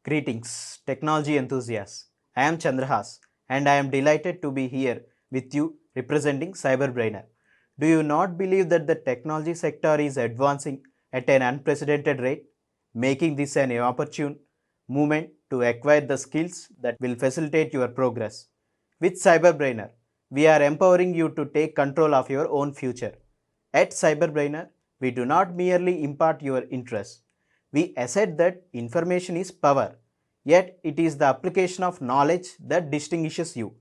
Greetings, technology enthusiasts. I am Chandrahas and I am delighted to be here with you representing CyberBrainer. Do you not believe that the technology sector is advancing at an unprecedented rate, making this an opportune moment to acquire the skills that will facilitate your progress? With CyberBrainer, we are empowering you to take control of your own future. At CyberBrainer, we do not merely impart your interests. We assert that information is power, yet it is the application of knowledge that distinguishes you.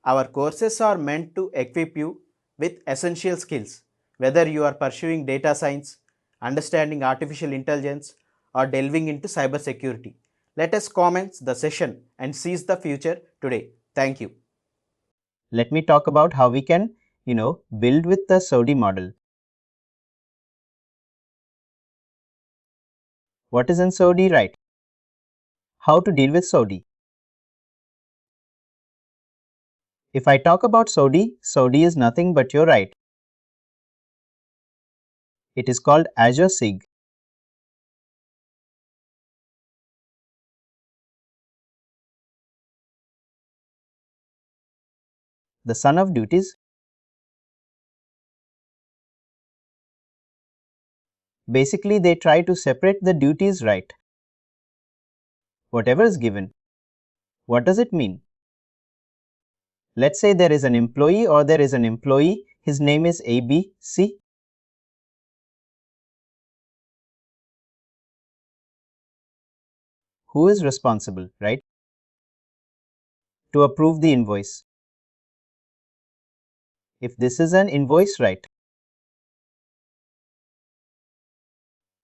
Our courses are meant to equip you with essential skills, whether you are pursuing data science, understanding artificial intelligence, or delving into cybersecurity. Let us commence the session and seize the future today. Thank you. Let me talk about how we can, build with the SoD model. What is in SoD, right? How to deal with SoD. If I talk about SoD, SoD is nothing but you're right. It is called Azure SIG. The son of duties. Basically, they try to separate the duties, right? Whatever is given. What does it mean? Let's say there is an employee or there is an employee. His name is ABC. Who is responsible, right? To approve the invoice. If this is an invoice, right?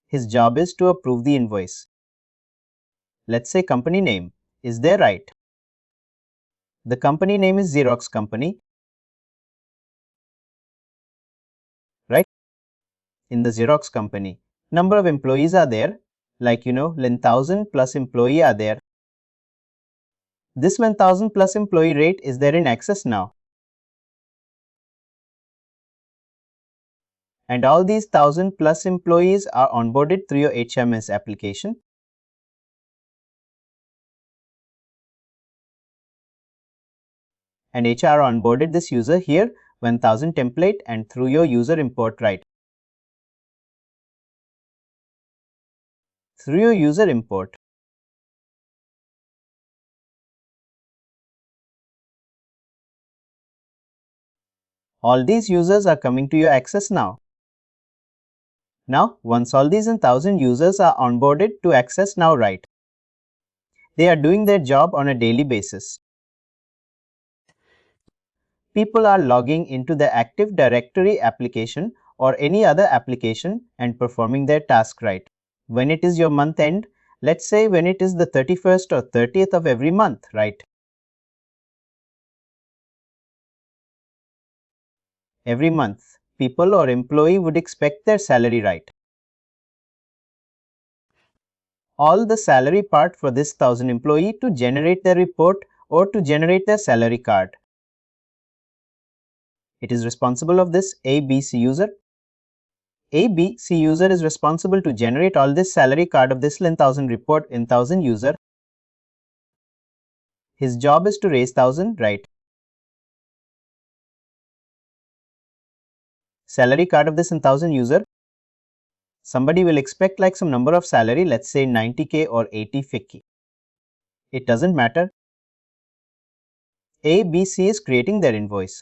His job is to approve the invoice. Let's say company name. Is there, right? The company name is Xerox company, right? In the Xerox company, number of employees are there, like 1000 plus employee are there. This 1000 plus employee rate is there in access now. And all these 1000 plus employees are onboarded through your HMS application. And HR onboarded this user here 1000 template and through your user import, right? Through your user import, all these users are coming to your access now. Now, once all these 1000 users are onboarded to access now, right? They are doing their job on a daily basis. People are logging into the Active Directory application or any other application and performing their task, right? When it is your month end, let's say when it is the 31st or 30th of every month, right? Every month, people or employee would expect their salary, right? All the salary part for this 1000 employee to generate their report or to generate their salary card. It is responsible of this ABC user. ABC user is responsible to generate all this salary card of this 1000 report in 1000 user. His job is to raise 1000, right? Salary card of this in 1000 user. Somebody will expect like some number of salary, let's say 90k or 80k. It doesn't matter. ABC is creating their invoice.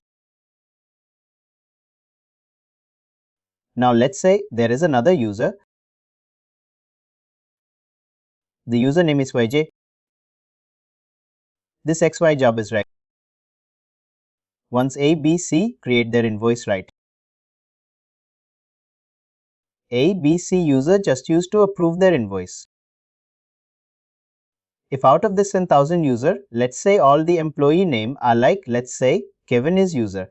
Now let's say there is another user. The username is YJ. This XY job is right. Once ABC create their invoice, right? ABC user just used to approve their invoice. If out of this 1000 user, let's say all the employee name are like, let's say Kevin is user.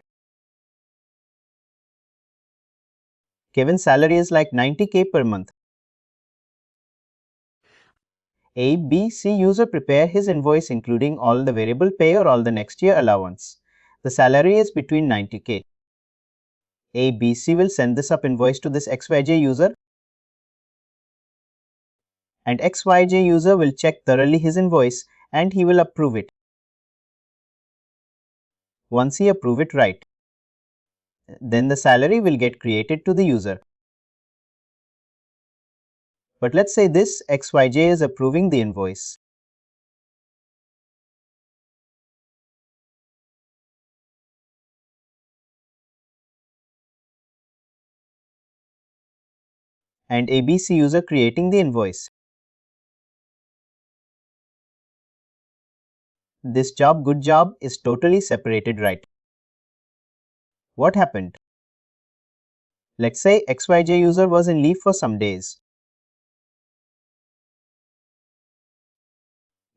Kevin's salary is like 90k per month. ABC user prepare his invoice including all the variable pay or all the next year allowance. The salary is between 90k. ABC will send this up invoice to this XYJ user. and XYJ user will check thoroughly his invoice and he will approve it. Once he approves it right, then the salary will get created to the user. But let's say this XYJ is approving the invoice. And ABC user creating the invoice. This job, good job, is totally separated, right? What happened? Let's say XYJ user was in leave for some days.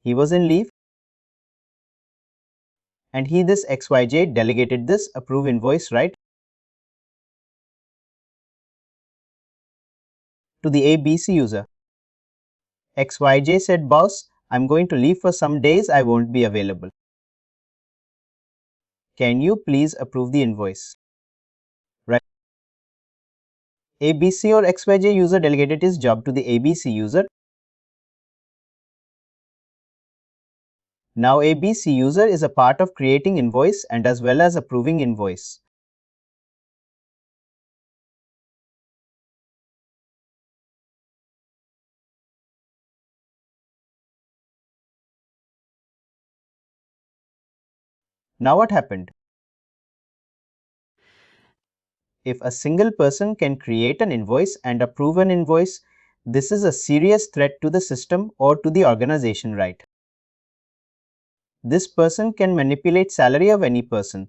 He was in leave and this XYJ delegated this approve invoice, right, to the ABC user. XYJ said, boss, I'm going to leave for some days, I won't be available. Can you please approve the invoice? Right. ABC or XYJ user delegated his job to the ABC user. Now ABC user is a part of creating invoice and as well as approving invoice. Now what happened? If a single person can create an invoice and approve an invoice, this is a serious threat to the system or to the organization, right? This person can manipulate salary of any person.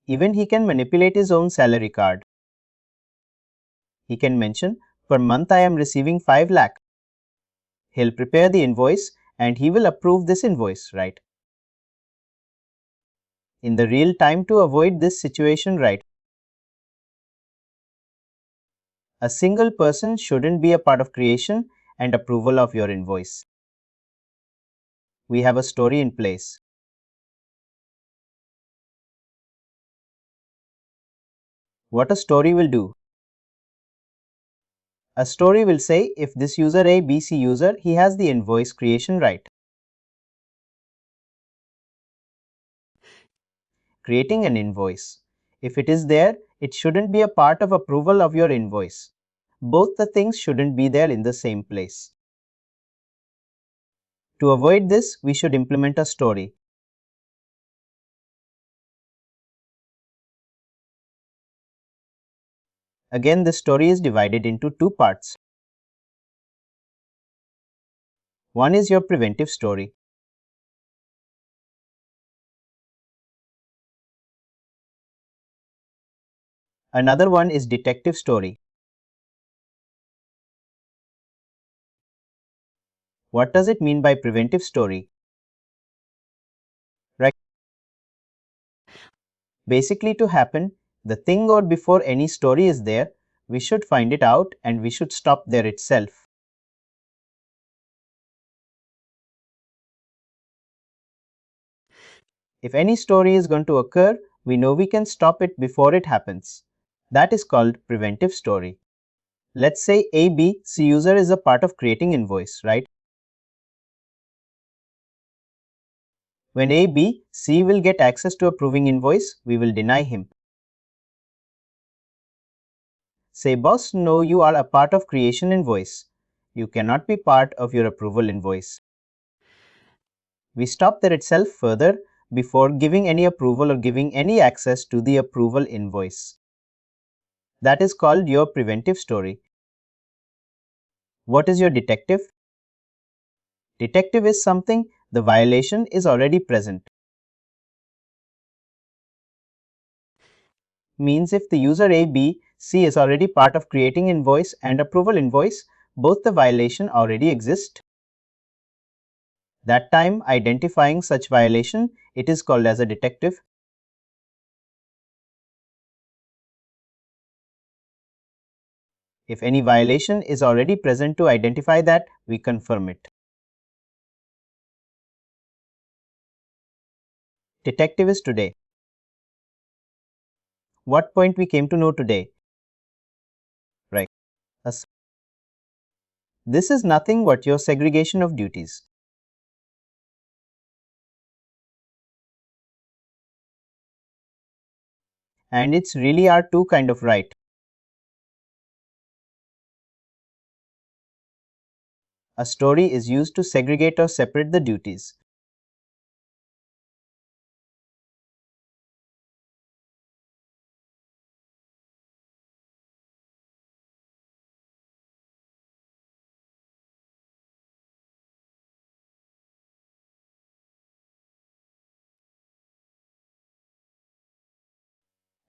Even he can manipulate his own salary card. He can mention, per month I am receiving 5 lakh. He'll prepare the invoice and he will approve this invoice, right? In the real time to avoid this situation, right? A single person shouldn't be a part of creation and approval of your invoice. We have a story in place. What a story will do? A story will say if this user ABC user, he has the invoice creation right. Creating an invoice. If it is there, it shouldn't be a part of approval of your invoice. Both the things shouldn't be there in the same place. To avoid this, we should implement a story. Again, the story is divided into 2 parts. One is your preventive story. Another one is detective story. What does it mean by preventive story? Right. Basically, to happen, the thing or before any story is there, we should find it out and we should stop there itself. If any story is going to occur, we know we can stop it before it happens. That is called preventive story. Let's say ABC user is a part of creating invoice, right? When ABC will get access to approving invoice, we will deny him. Say, boss, no, you are a part of creation invoice. You cannot be part of your approval invoice. We stop there itself further before giving any approval or giving any access to the approval invoice. That is called your preventive story. What is your detective? Detective is something the violation is already present. Means if the user ABC is already part of creating invoice and approval invoice, both the violation already exist. That time identifying such violation, it is called as a detective. If any violation is already present to identify that, we confirm it. Detective is today. What point we came to know today? Right. This is nothing but your segregation of duties. And it's really are two kind of right. A story is used to segregate or separate the duties.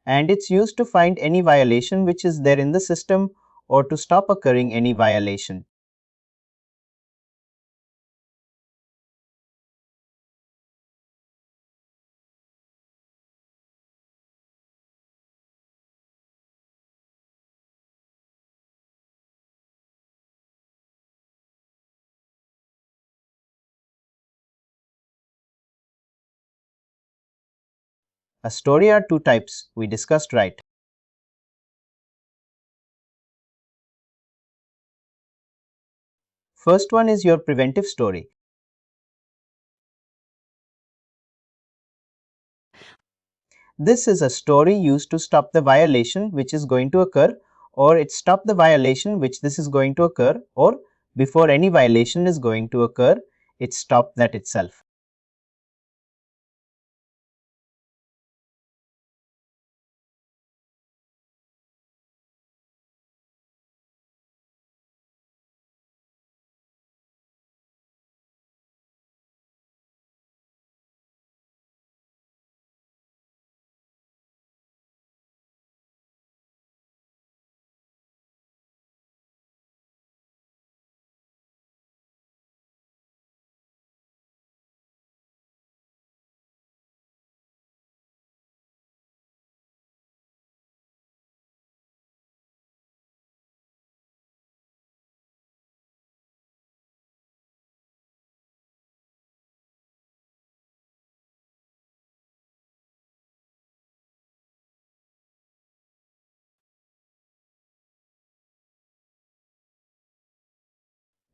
And it's used to find any violation which is there in the system or to stop occurring any violation. A story are two types we discussed, right? First one is your preventive story. This is a story used to stop the violation which is going to occur, or it stop the violation which this is going to occur, or before any violation is going to occur, it stop that itself.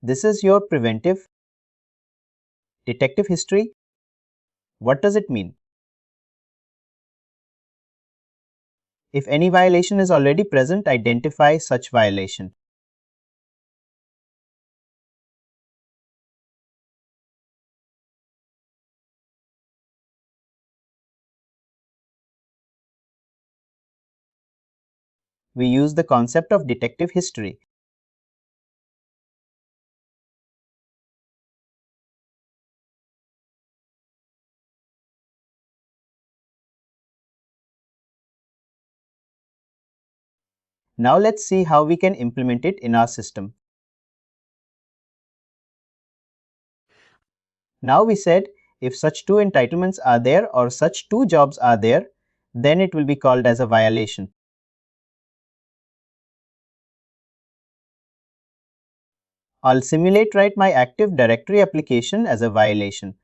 This is your preventive detective history. What does it mean? If any violation is already present, identify such violation. We use the concept of detective history. Now let's see how we can implement it in our system. Now we said if such two entitlements are there or such two jobs are there, then it will be called as a violation. I'll simulate write my Active Directory application as a violation.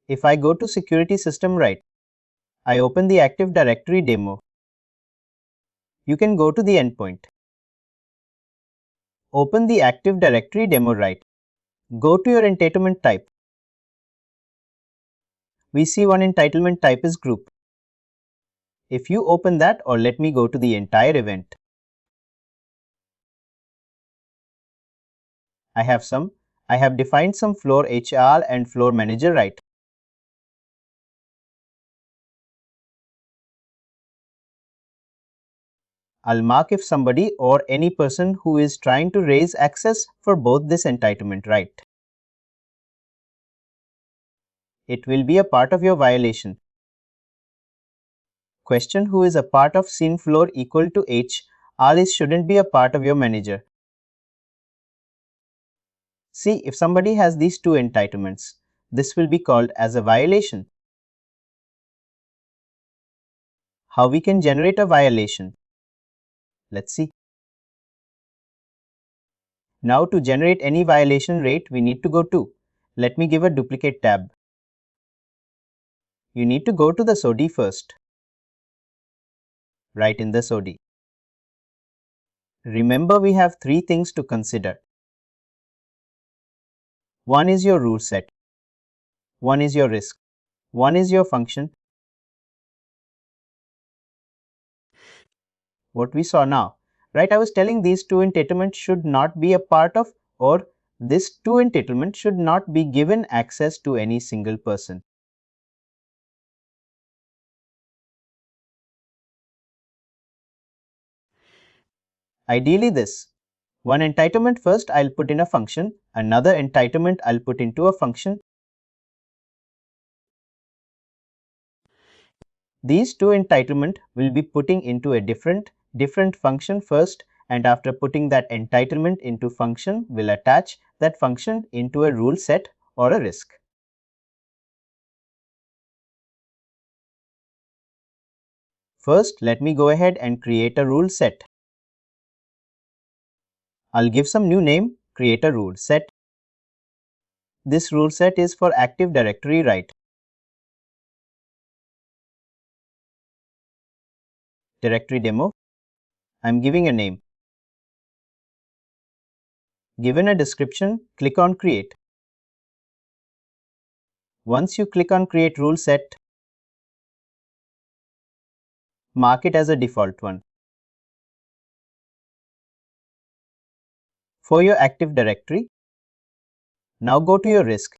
If I go to Security System right, I open the Active Directory demo. You can go to the endpoint. Open the Active Directory demo right. Go to your entitlement type. We see one entitlement type is group. If you open that, or let me go to the entire event. I have defined some floor HR and floor manager right. I'll mark if somebody or any person who is trying to raise access for both this entitlement right. It will be a part of your violation. Question who is a part of scene floor equal to H, all is shouldn't be a part of your manager. See, if somebody has these two entitlements, this will be called as a violation. How we can generate a violation? Let's see. Now to generate any violation rate, we need to go to, let me give a duplicate tab. You need to go to the SoD first. Right in the SoD. Remember, we have three things to consider. One is your rule set. One is your risk. One is your function. What we saw now, right? I was telling these two entitlements should not be a part of, or this two entitlement should not be given access to any single person. Ideally this. One entitlement first I'll put in a function, another entitlement I'll put into a function. These two entitlement will be putting into a different function first, and after putting that entitlement into function, will attach that function into a rule set or a risk. First, let me go ahead and create a rule set. I'll give some new name, create a rule set. This rule set is for Active Directory write. Directory demo. I'm giving a name. Given a description, click on create. Once you click on create rule set, mark it as a default one. For your Active Directory, now go to your risk.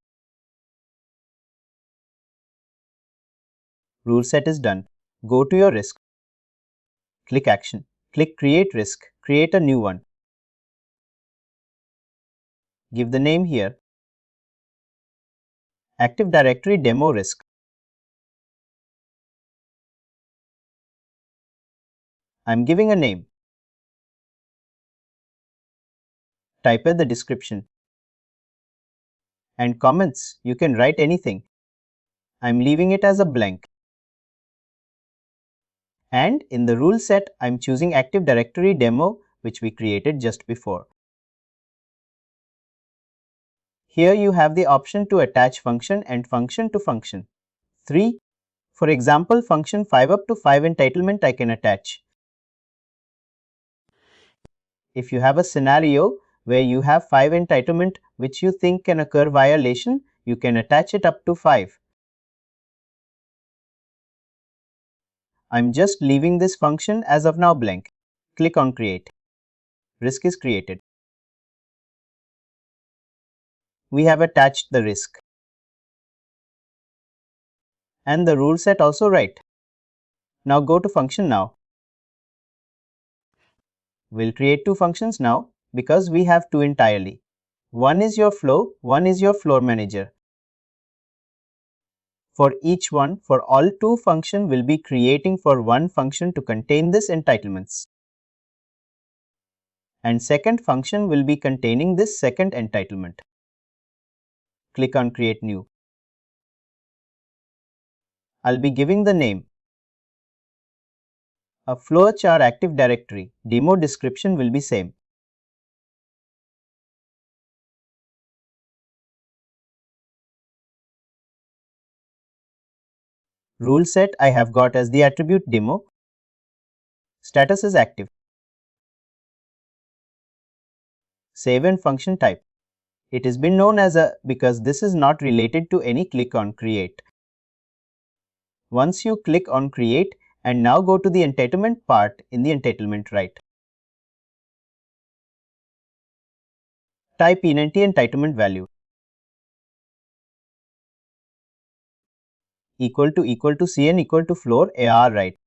Rule set is done. Go to your risk. Click action. Click create risk. Create a new one. Give the name here. Active Directory demo risk. I'm giving a name. Type in the description. And comments, you can write anything. I'm leaving it as a blank. And in the rule set, I'm choosing Active Directory demo, which we created just before. Here you have the option to attach function and function to function. 3. For example, function 5 up to 5 entitlement I can attach. If you have a scenario where you have 5 entitlement which you think can occur violation, you can attach it up to 5. I'm just leaving this function as of now blank. Click on create. Risk is created. We have attached the risk. And the rule set also right. Now go to function now. We'll create two functions now because we have two entirely. One is your flow, one is your floor manager. For each one, for all two function will be creating for one function to contain this entitlements. And second function will be containing this second entitlement. Click on create new. I'll be giving the name. A flowchart Active Directory. Demo description will be same. Rule set I have got as the attribute demo. Status is active. Save and function type. It has been known as a because this is not related to any click on create. Once you click on create and now go to the entitlement part in the entitlement write. Type int entitlement value equal to cn equal to floor AR write.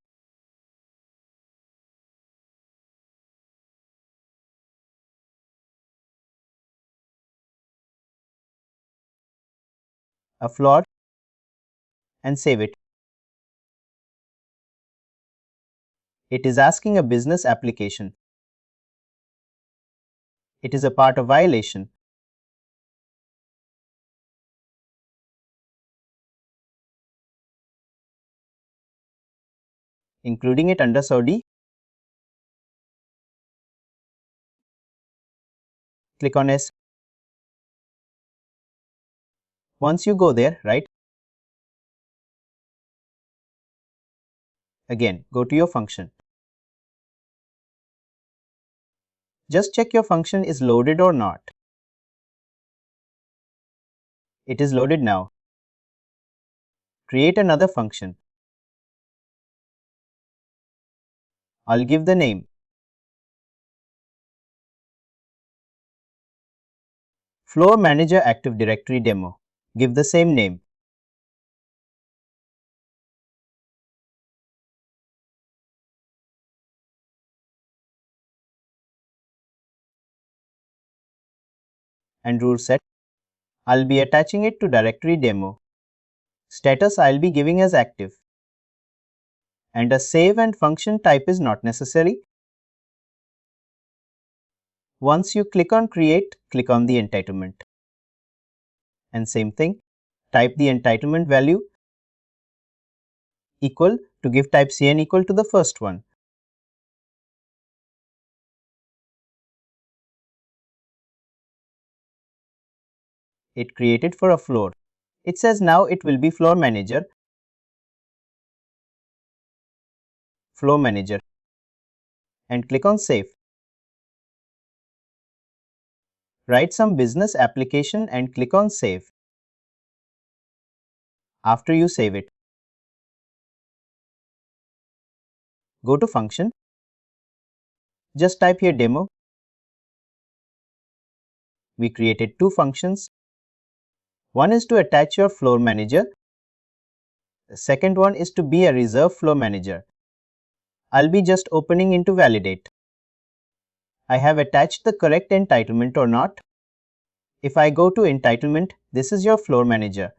A floor and save it. It is asking a business application. It is a part of violation. Including it under SoD. Click on S. Once you go there, right? Again, go to your function. Just check your function is loaded or not. It is loaded now. Create another function. I'll give the name Floor Manager Active Directory Demo. Give the same name. And rule set, I'll be attaching it to directory demo. Status I'll be giving as active. And a save and function type is not necessary. Once you click on create, click on the entitlement. And same thing, type the entitlement value equal to give type CN equal to the first one. It created for a floor. It says now it will be floor manager. Floor manager. And click on save. Write some business application and click on save. After you save it, go to function. Just type here demo. We created two functions. One is to attach your floor manager. The second one is to be a reserved floor manager. I'll be just opening into validate. I have attached the correct entitlement or not. If I go to entitlement, this is your floor manager.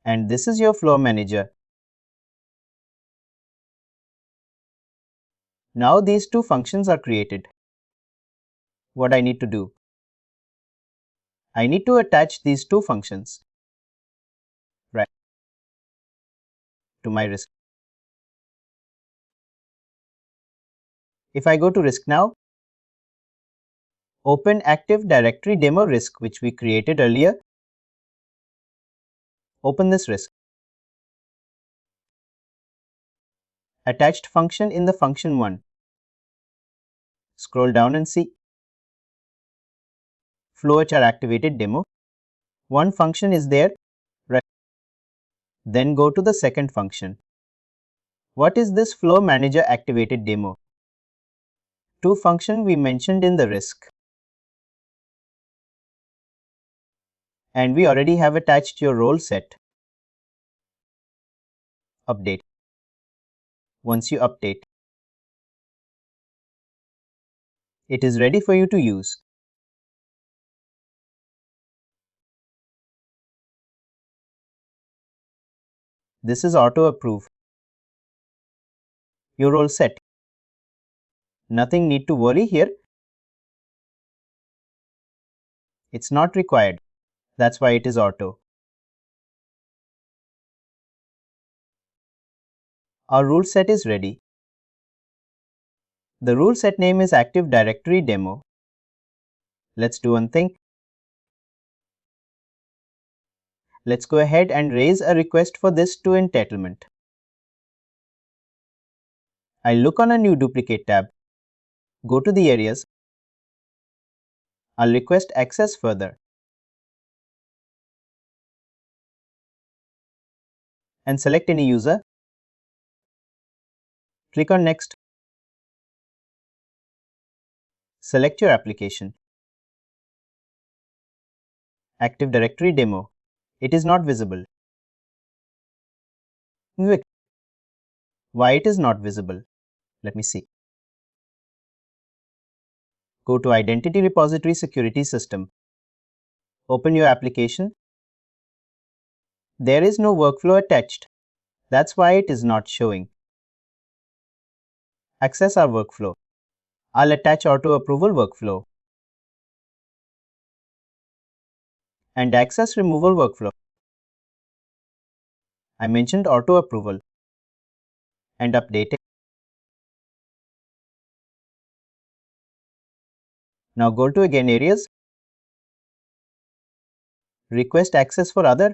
And this is your floor manager. Now these two functions are created. What I need to do? I need to attach these two functions. Right. To my risk. If I go to risk now, open Active Directory Demo risk which we created earlier. Open this risk. Attached function in the function 1. Scroll down and see. FlowHR activated demo. One function is there. Right. Then go to the second function. What is this Flow Manager activated demo? Two function we mentioned in the risk. And we already have attached your role set. Update. Once you update, it is ready for you to use. This is auto approve. Your role set. Nothing need to worry here. It's not required. That's why it is auto. Our rule set is ready. The rule set name is Active Directory Demo. Let's do one thing. Let's go ahead and raise a request for this to entitlement. I'll look on a new duplicate tab. Go to the areas. I'll request access further. And select any user. Click on next. Select your application. Active Directory Demo. It is not visible. Why it is not visible? Let me see. Go to Identity Repository Security System. Open your application. There is no workflow attached. That's why it is not showing. Access our workflow. I'll attach auto approval workflow. And access removal workflow. I mentioned auto approval. And update it. Now go to again areas. Request access for other.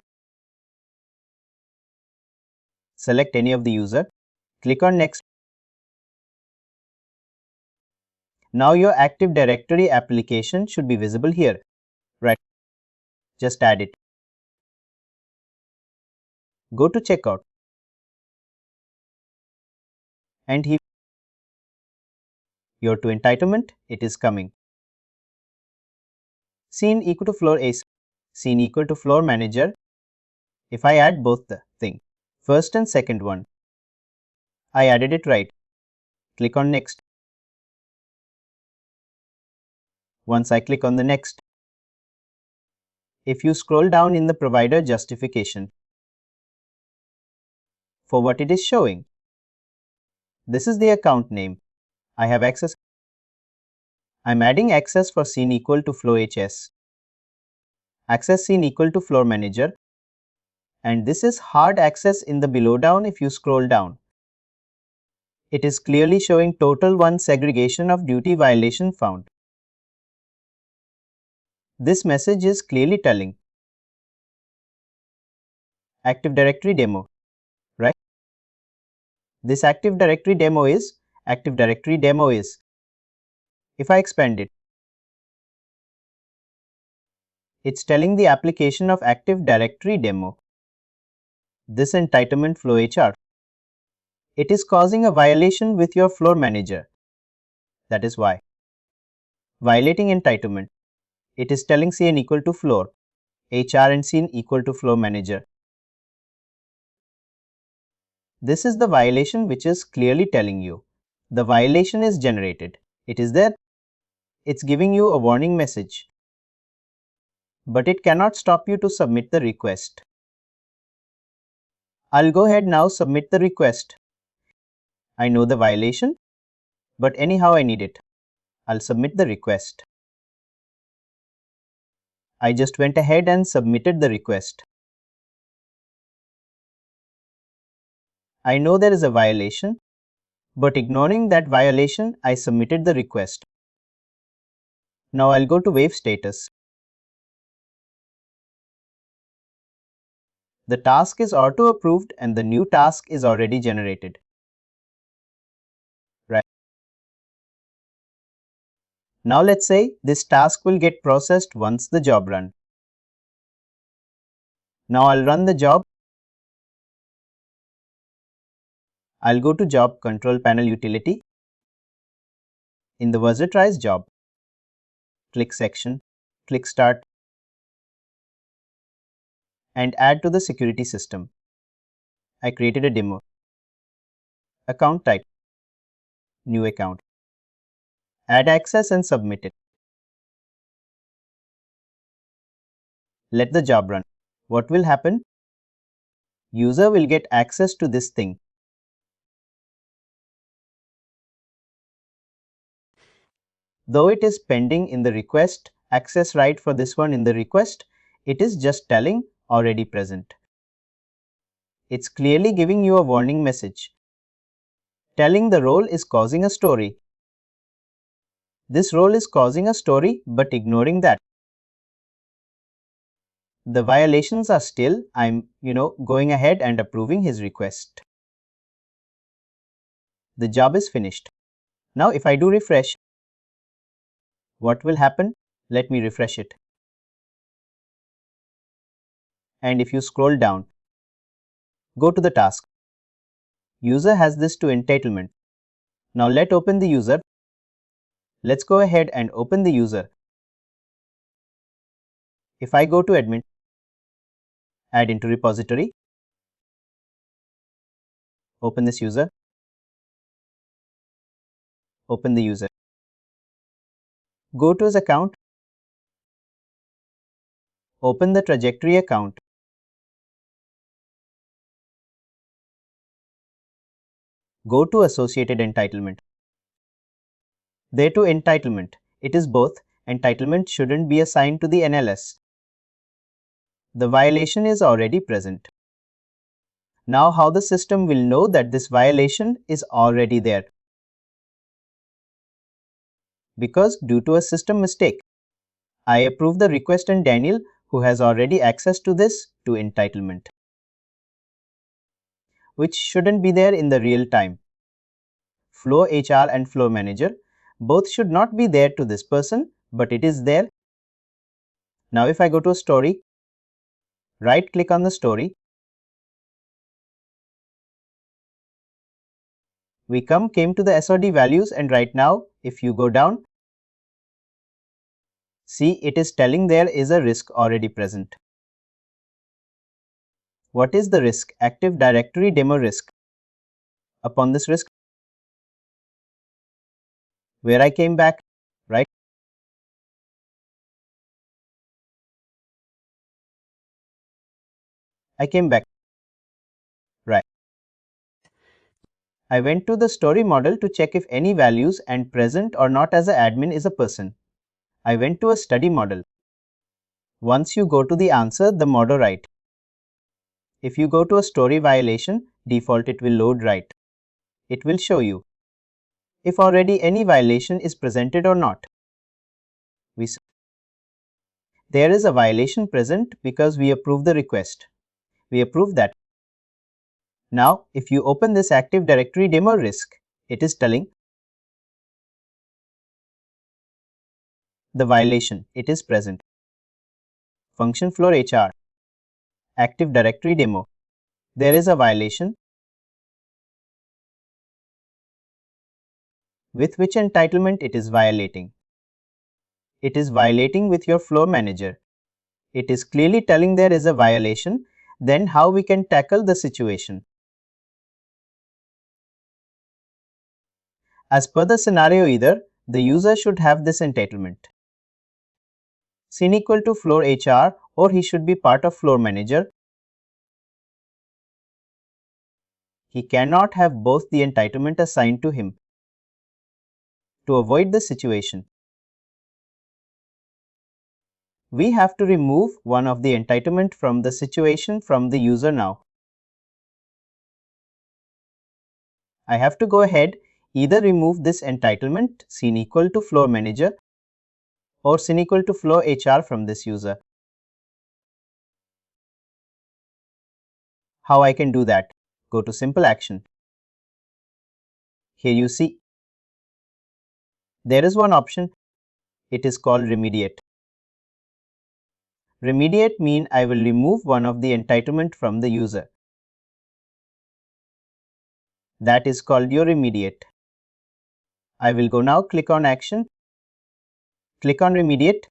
Select any of the user. Click on next. Now your Active Directory application should be visible here, right? Just add it. Go to checkout and here your to entitlement, it is coming. Scene equal to floor A, scene equal to floor manager. If I add both the thing, first and second one, I added it right. Click on next. Once I click on the next, if you scroll down in the provider justification for what it is showing, this is the account name. I have access. I'm adding access for scene equal to flow HS, access scene equal to floor manager, and this is hard access in the below down. If you scroll down, it is clearly showing total 1 segregation of duty violation found. This message is clearly telling Active Directory demo, right? This Active Directory demo is, if I expand it, it's telling the application of Active Directory demo. This entitlement flow HR. It is causing a violation with your floor manager. That is why. Violating entitlement. It is telling scene equal to floor, HR and scene equal to floor manager. This is the violation which is clearly telling you. The violation is generated. It is there. It's giving you a warning message. But it cannot stop you to submit the request. I'll go ahead now submit the request. I know the violation, but anyhow I need it. I'll submit the request. I just went ahead and submitted the request. I know there is a violation, but ignoring that violation, I submitted the request. Now I'll go to wave status. The task is auto approved and the new task is already generated. Right. Now let's say this task will get processed once the job run. Now I'll run the job. I'll go to Job Control Panel Utility. In the Versatilize job, click Section, click Start, and add to the security system. I created a demo. Account type, new account. Add access and submit it. Let the job run. What will happen? User will get access to this thing. Though it is pending in the request, access right for this one in the request, it is just telling already present. It's clearly giving you a warning message, telling the role is causing a story. This role is causing a story, but ignoring that. The violations are still, I'm going ahead and approving his request. The job is finished. Now if I do refresh, what will happen? Let me refresh it. And if you scroll down, go to the task. User has this to entitlement. Now let's open the user. Let's go ahead and open the user. If I go to admin, add into repository, open this user, open the user. Go to his account, open the trajectory account. Go to associated entitlement. There to entitlement, it is both. Entitlement shouldn't be assigned to the NLS. The violation is already present. Now how the system will know that this violation is already there? Because due to a system mistake, I approve the request and Daniel, who has already access to this, to entitlement, which shouldn't be there in the real time. Flow HR and Flow Manager, Both should not be there to this person, but it is there. Now if I go to a story, right click on the story, we came to the SoD values, and right now if you go down, see it is telling there is a risk already present. What is the risk? Active Directory demo risk. Upon this risk, where I came back, right? I came back, right? I went to the story model to check if any values and present or not as an admin is a person. I went to a study model. Once you go to the answer, the model right. If you go to a story violation, default it will load right. It will show you if already any violation is presented or not. There is a violation present because we approved the request. We approved that. Now, if you open this Active Directory demo risk, it is telling the violation, it is present. Function floor HR, Active Directory demo. There is a violation. With which entitlement it is violating? It is violating with your floor manager. It is clearly telling there is a violation. Then how we can tackle the situation? As per the scenario, either the user should have this entitlement, scene equal to floor HR, or he should be part of floor manager. He cannot have both the entitlement assigned to him. To avoid this situation, we have to remove one of the entitlement from the situation from the user now. I have to go ahead, either remove this entitlement scene equal to floor manager or scene equal to floor HR from this user. How I can do that? Go to simple action. Here you see there is one option. It is called remediate. Remediate means I will remove one of the entitlement from the user. That is called your remediate. I will go now, click on action, click on remediate.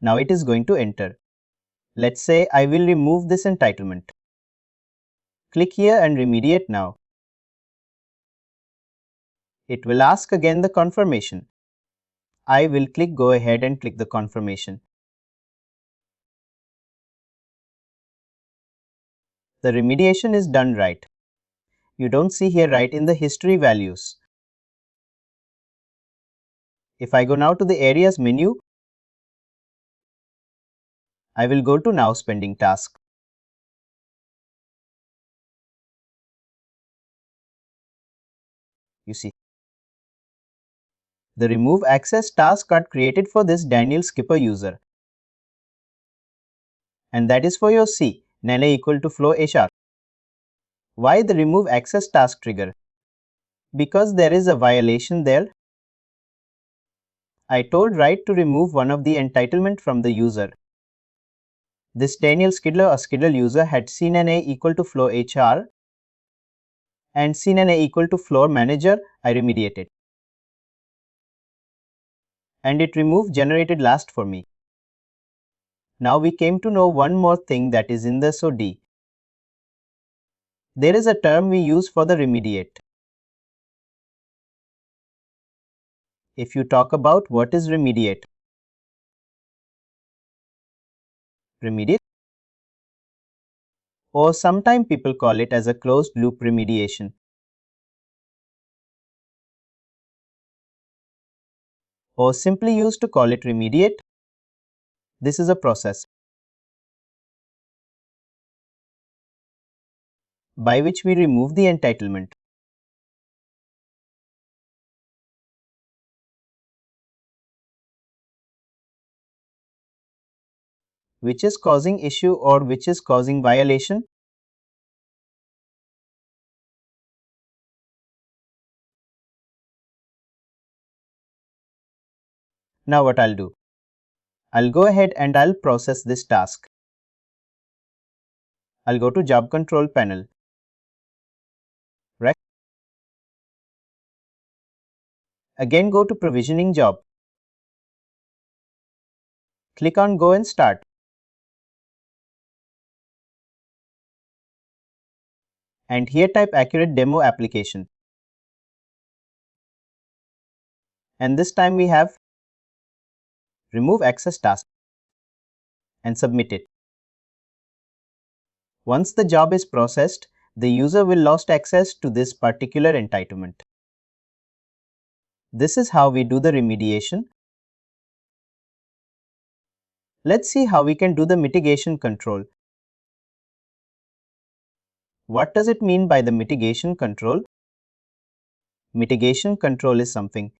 Now it is going to enter. Let's say I will remove this entitlement. Click here and remediate now. It will ask again the confirmation. I will click go ahead and click the confirmation. The remediation is done right. You don't see here right in the history values. If I go now to the areas menu, I will go to now spending task. You see, the remove access task got created for this Daniel Skipper user. And that is for your C, nana equal to flow HR. Why the remove access task trigger? Because there is a violation there. I told right to remove one of the entitlement from the user. This Daniel Skidler or Skidler user had CNNA equal to flow HR and CNNA equal to floor manager. I remediated. And it removed generated last for me. Now we came to know one more thing that is in the SoD. There is a term we use for the remediate. If you talk about what is remediate, or sometimes people call it as a closed loop remediation, or simply used to call it remediate. This is a process by which we remove the entitlement. Which is causing issue or which is causing violation. Now what I'll do? I'll go ahead and I'll process this task. I'll go to Job Control panel. Right? Again go to Provisioning Job. Click on Go and Start. And here type Accurate Demo Application. And this time we have Remove Access Task and submit it. Once the job is processed, the user will lost access to this particular entitlement. This is how we do the remediation. Let's see how we can do the mitigation control. What does it mean by the mitigation control? Mitigation control is something,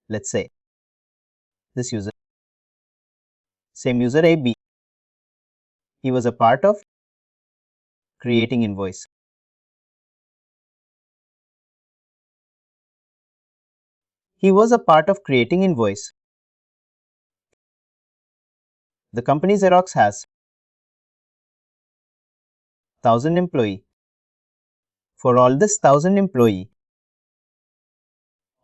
let's say, this user, same user AB. He was a part of creating invoice. He was a part of creating invoice. The company Xerox has 1000 employee. For all this 1000 employee,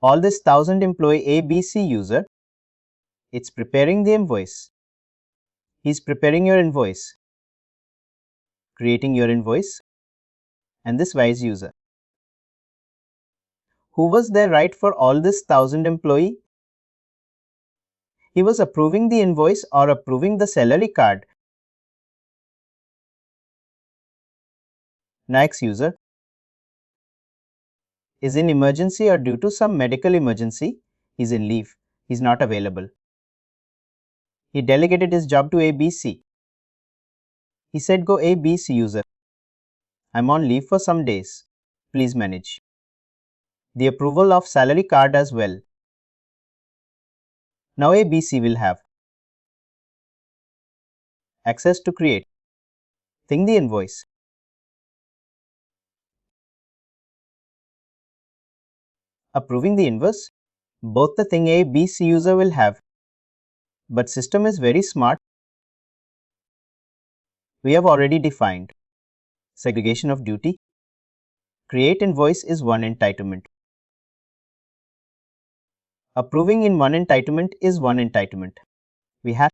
all this 1000 employee ABC user, it's preparing the invoice. He's preparing your invoice, creating your invoice, and this wise user. Who was there right for all this 1000 employee? He was approving the invoice or approving the salary card. Next user is in emergency or due to some medical emergency. He's in leave. He's not available. He delegated his job to ABC. He said, go ABC user. I'm on leave for some days. Please manage. The approval of salary card as well. Now ABC will have access to create the invoice. Approving the invoice, both the thing ABC user will have. But system is very smart. We have already defined segregation of duty. Create invoice is one entitlement. Approving in one entitlement is one entitlement. We have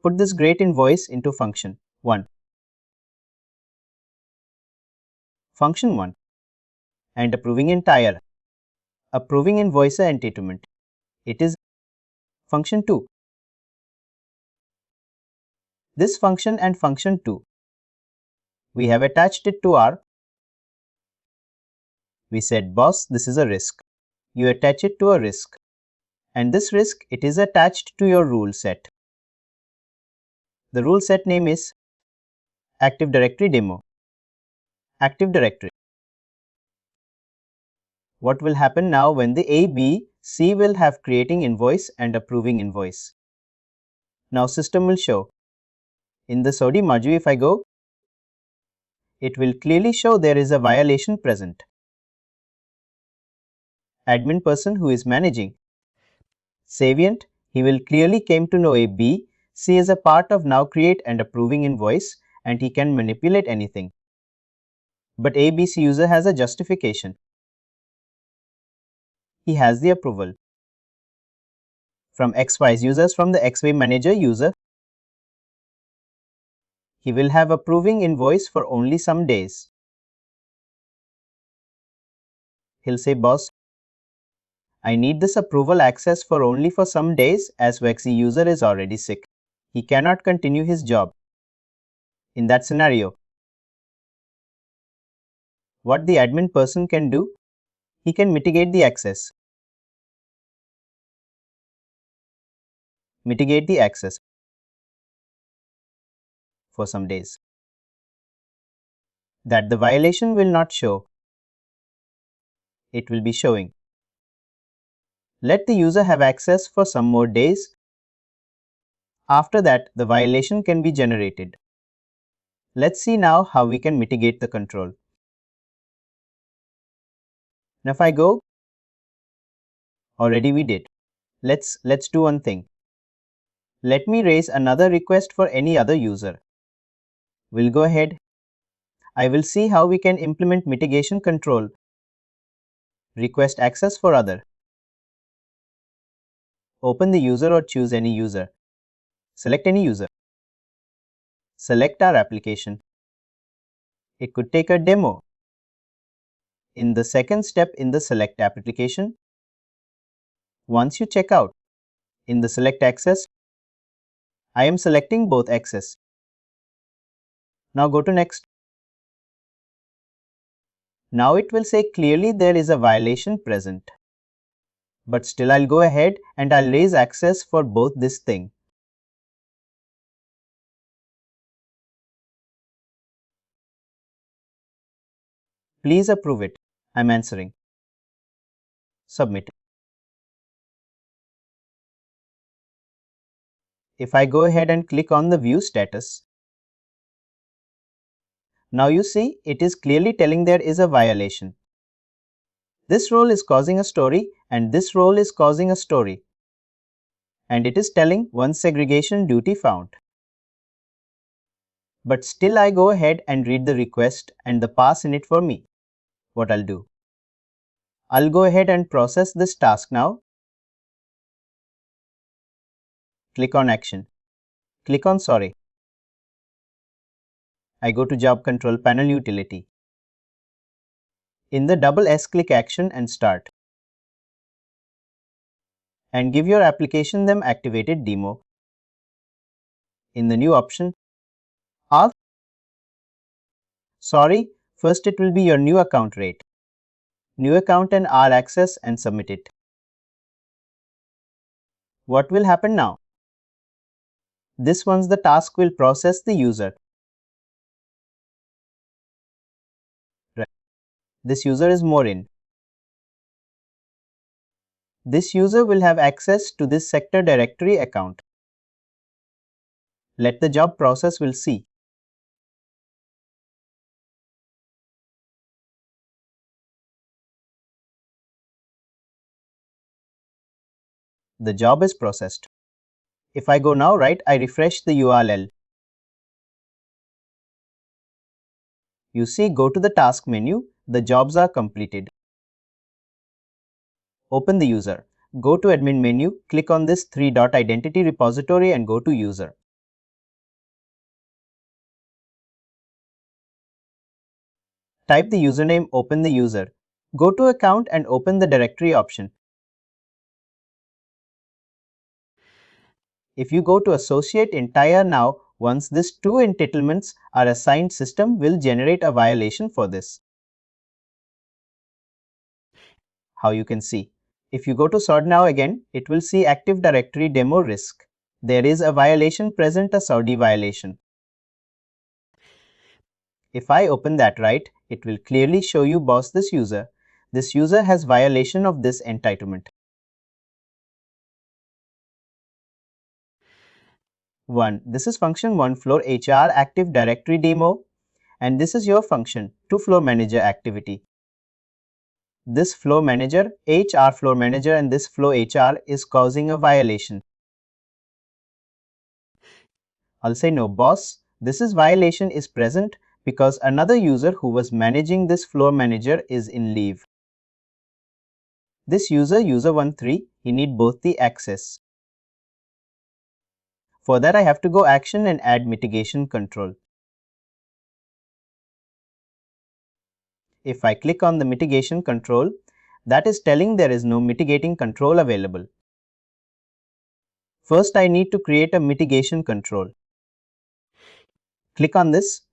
put this create invoice into function 1. Function 1 and approving entire. Approving invoice entitlement. It is function 2. This function and function 2. We have attached it to our. We said, boss, this is a risk. You attach it to a risk. And this risk, it is attached to your rule set. The rule set name is Active Directory Demo. Active Directory. What will happen now when the A, B, C will have creating invoice and approving invoice? Now system will show. In the SoD module, if I go, it will clearly show there is a violation present. Admin person who is managing Saviynt, he will clearly came to know A, B, C is a part of now create and approving invoice and he can manipulate anything. But ABC user has a justification. He has the approval from XY users from the XY manager user. He will have approving invoice for only some days. He'll say, boss, I need this approval access for only for some days as XY user is already sick. He cannot continue his job. In that scenario, what the admin person can do, he can mitigate the access. Mitigate the access for some days. That the violation will not show. It will be showing. Let the user have access for some more days. After that, the violation can be generated. Let's see now how we can mitigate the control. Now if I go, already we did. let's do one thing. Let me raise another request for any other user. We'll go ahead. I will see how we can implement mitigation control. Request access for other. Open the user or choose any user. Select any user. Select our application. It could take a demo. In the second step in the select application, once you check out, in the select access, I am selecting both access. Now go to next. Now it will say clearly there is a violation present. But still I'll go ahead and I'll raise access for both this thing. Please approve it. I'm answering. Submit. If I go ahead and click on the view status, now you see it is clearly telling there is a violation. This role is causing a story and this role is causing a story. And it is telling one segregation duty found. But still I go ahead and read the request and the pass in it for me. What I'll do? I'll go ahead and process this task now. Click on action. Click on sorry. I go to Job Control Panel Utility. In the double S click action and start. And give your application them activated demo. In the new option, ask. Sorry, first it will be your new account rate. New account and R access and submit it. What will happen now? This once the task will process the user. Right. This user is more in. This user will have access to this sector directory account. Let the job process will see. The job is processed. If I go now right, I refresh the URL. You see, go to the task menu, the jobs are completed. Open the user. Go to admin menu, click on this 3-dot identity repository and go to user. Type the username, open the user. Go to account and open the directory option. If you go to associate entire now, once these two entitlements are assigned, system will generate a violation for this. How you can see. If you go to SoD now again, it will see Active Directory Demo Risk. There is a violation present, a SoD violation. If I open that right, it will clearly show you boss this user. This user has violation of this entitlement. 1. This is function 1 floor HR Active Directory Demo, and this is your function 2 floor manager activity. This flow manager, HR floor manager, and this flow HR is causing a violation. I'll say no boss, this is violation is present because another user who was managing this floor manager is in leave. This user 13, he need both the access. For that I have to go action and add mitigation control. If I click on the mitigation control, that is telling there is no mitigating control available. First I need to create a mitigation control. Click on this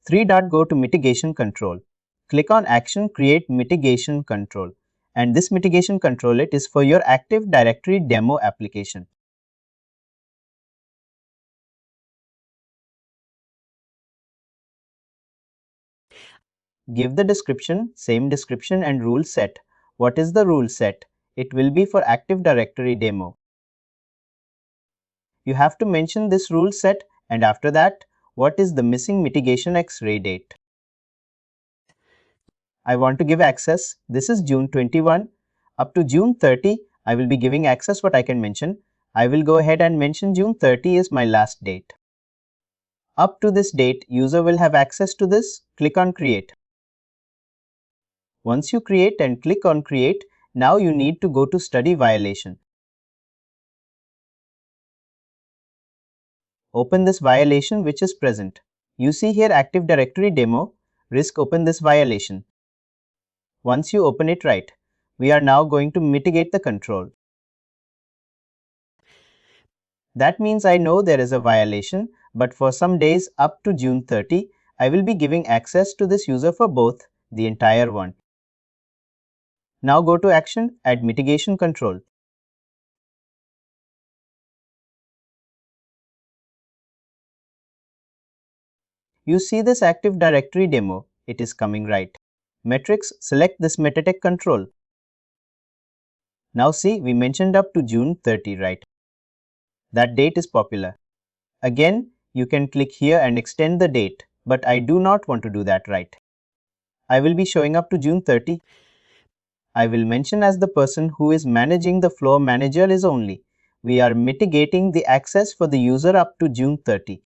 3-dot, go to mitigation control. Click on action, create mitigation control. And this mitigation control it is for your Active Directory demo application. Give the description, same description and rule set. What is the rule set? It will be for Active Directory demo. You have to mention this rule set and after that, what is the missing mitigation X-ray date? I want to give access. This is June 21 up to June 30. I will be giving access what I can mention. I will go ahead and mention June 30 is my last date. Up to this date, user will have access to this. Click on create. Once you create and click on create, now you need to go to study violation. Open this violation which is present. You see here Active Directory demo, risk open this violation. Once you open it right, we are now going to mitigate the control. That means I know there is a violation, but for some days up to June 30, I will be giving access to this user for both, the entire one. Now go to action, add mitigation control. You see this Active Directory demo, it is coming right. Metrics, select this Metatech control. Now see, we mentioned up to June 30, right? That date is popular. Again, you can click here and extend the date, but I do not want to do that, right? I will be showing up to June 30. I will mention as the person who is managing the floor manager is only. We are mitigating the access for the user up to June 30.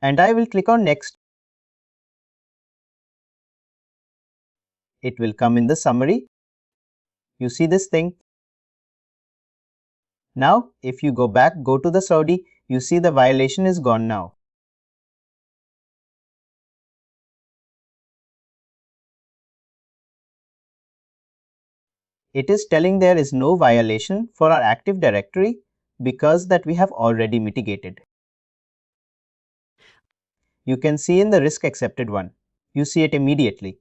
And I will click on next. It will come in the summary. You see this thing. Now, if you go back, go to the SoD, you see the violation is gone now. It is telling there is no violation for our Active Directory because that we have already mitigated. You can see in the risk accepted one. You see it immediately.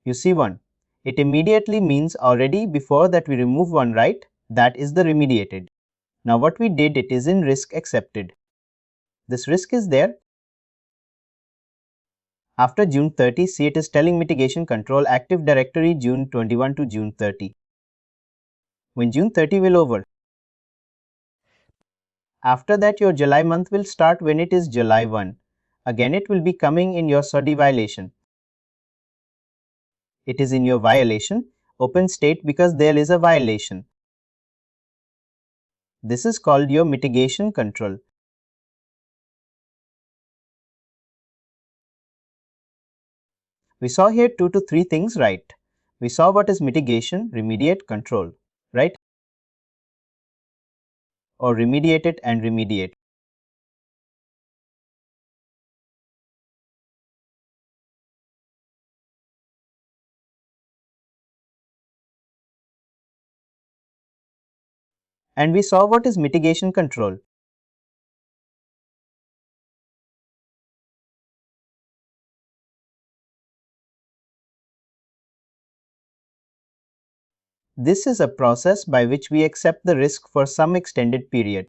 You see one. It immediately means already before that we remove one, right? That is the remediated. Now what we did, it is in risk accepted. This risk is there. After June 30, see it is telling mitigation control Active Directory June 21 to June 30. When June 30 will over. After that your July month will start when it is July 1. Again it will be coming in your SoD violation. It is in your violation, open state because there is a violation. This is called your mitigation control. We saw here 2 to 3 things, right? We saw what is mitigation, remediate, control, right? Or remediate it and remediate. And we saw what is mitigation control. This is a process by which we accept the risk for some extended period.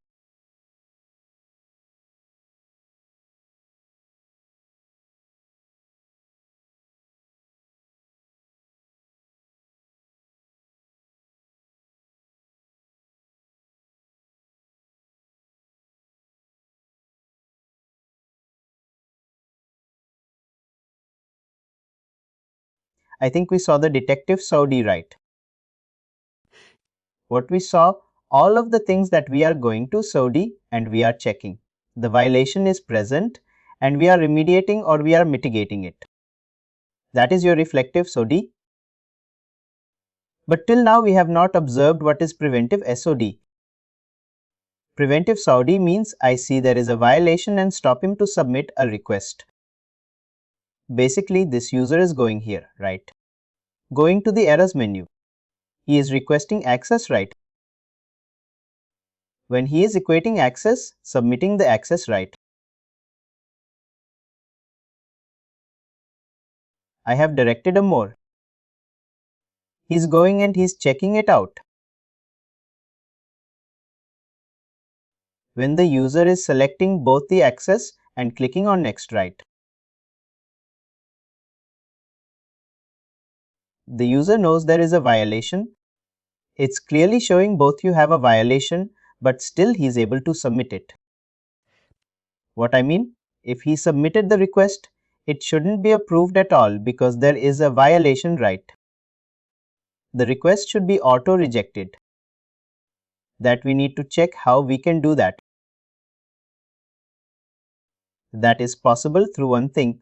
I think we saw the detective SoD, right? What we saw, all of the things that we are going to SoD and we are checking. The violation is present and we are remediating or we are mitigating it. That is your reflective SoD. But till now we have not observed what is preventive SoD. Preventive SoD means I see there is a violation and stop him to submit a request. Basically this user is going here, right? Going to the errors menu. He is requesting access, right? When he is equating access, submitting the access, right? I have directed a more. He's going and he's checking it out. When the user is selecting both the access and clicking on next, right? The user knows there is a violation. It's clearly showing both you have a violation, but still he's able to submit it. What I mean, if he submitted the request, it shouldn't be approved at all because there is a violation, right? The request should be auto-rejected. That we need to check how we can do that. That is possible through one thing.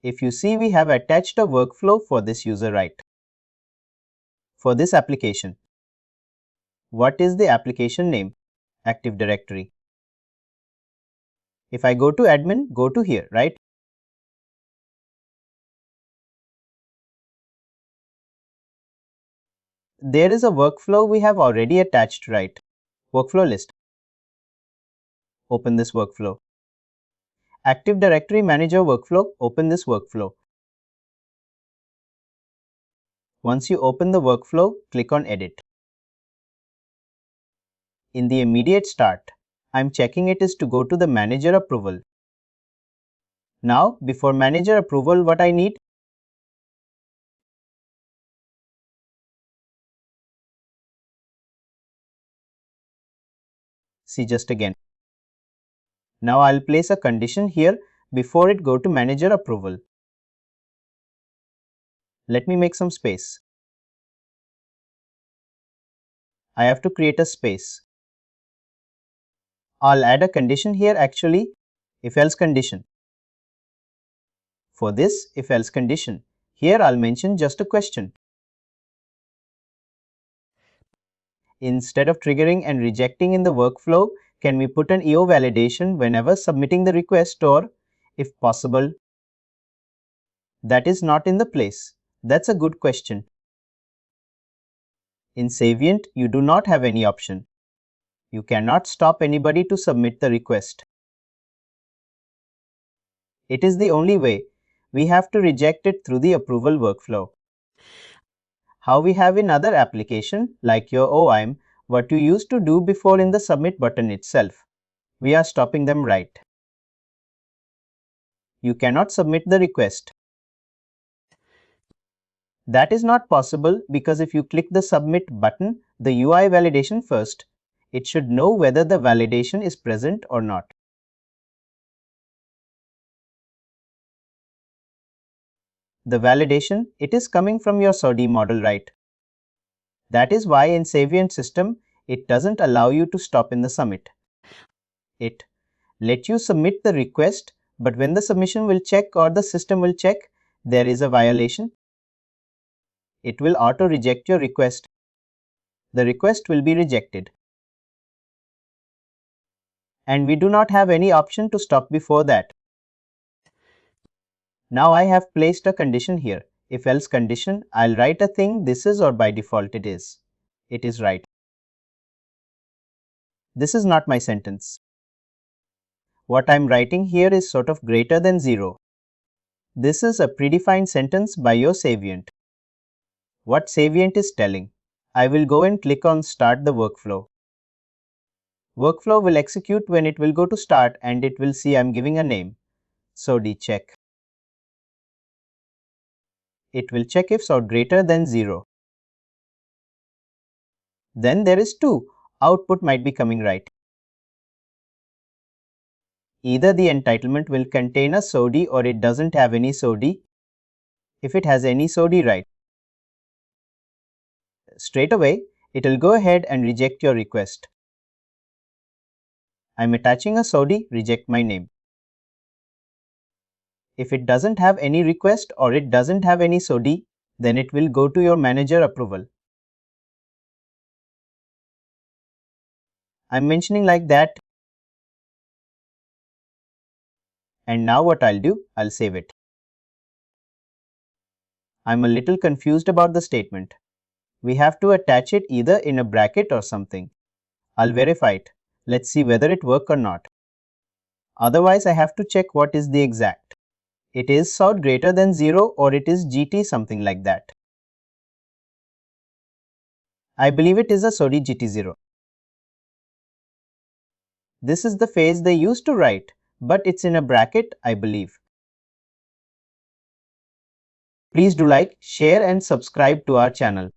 If you see, we have attached a workflow for this user, right? For this application. What is the application name? Active Directory. If I go to admin, go to here, right? There is a workflow we have already attached, right? Workflow list. Open this workflow. Active Directory Manager workflow, open this workflow. Once you open the workflow, click on Edit. In the immediate start, I'm checking it is to go to the Manager approval. Now, before Manager approval, what I need? See just again. Now I'll place a condition here before it go to Manager approval. Let me make some space. I have to create a space. I'll add a condition here actually, if else condition. For this if else condition, here I'll mention just a question. Instead of triggering and rejecting in the workflow, can we put an EO validation whenever submitting the request, or, if possible, that is not in the place? That's a good question. In Saviynt, you do not have any option. You cannot stop anybody to submit the request. It is the only way. We have to reject it through the approval workflow. How we have in other application like your OIM, what you used to do before in the submit button itself. We are stopping them, right? You cannot submit the request. That is not possible because if you click the submit button, the UI validation first, it should know whether the validation is present or not. The validation, it is coming from your SoD model, right? That is why in Saviynt system, it doesn't allow you to stop in the submit. It let you submit the request, but when the submission will check or the system will check, there is a violation. It will auto reject your request. The request will be rejected. And we do not have any option to stop before that. Now I have placed a condition here. If else condition, I'll write a thing this is or by default it is. It is right. This is not my sentence. What I'm writing here is sort of greater than 0. This is a predefined sentence by your Saviynt. What Saviynt is telling. I will go and click on start the workflow. Workflow will execute when it will go to start and it will see I'm giving a name. SoD check. It will check if SoD greater than 0. Then there is 2. Output might be coming right. Either the entitlement will contain a SoD or it doesn't have any SoD. If it has any SoD, right, straight away it will go ahead and reject your request. I'm attaching a SoD, reject my name. If it doesn't have any request or it doesn't have any SoD, then it will go to your manager approval. I'm mentioning like that. And now what I'll do, I'll save it. I'm a little confused about the statement. We have to attach it either in a bracket or something. I'll verify it. Let's see whether it works or not. Otherwise, I have to check what is the exact. It is SoD greater than 0 or it is GT, something like that. I believe it is a SoD GT0. This is the phase they used to write, but it's in a bracket, I believe. Please do like, share and subscribe to our channel.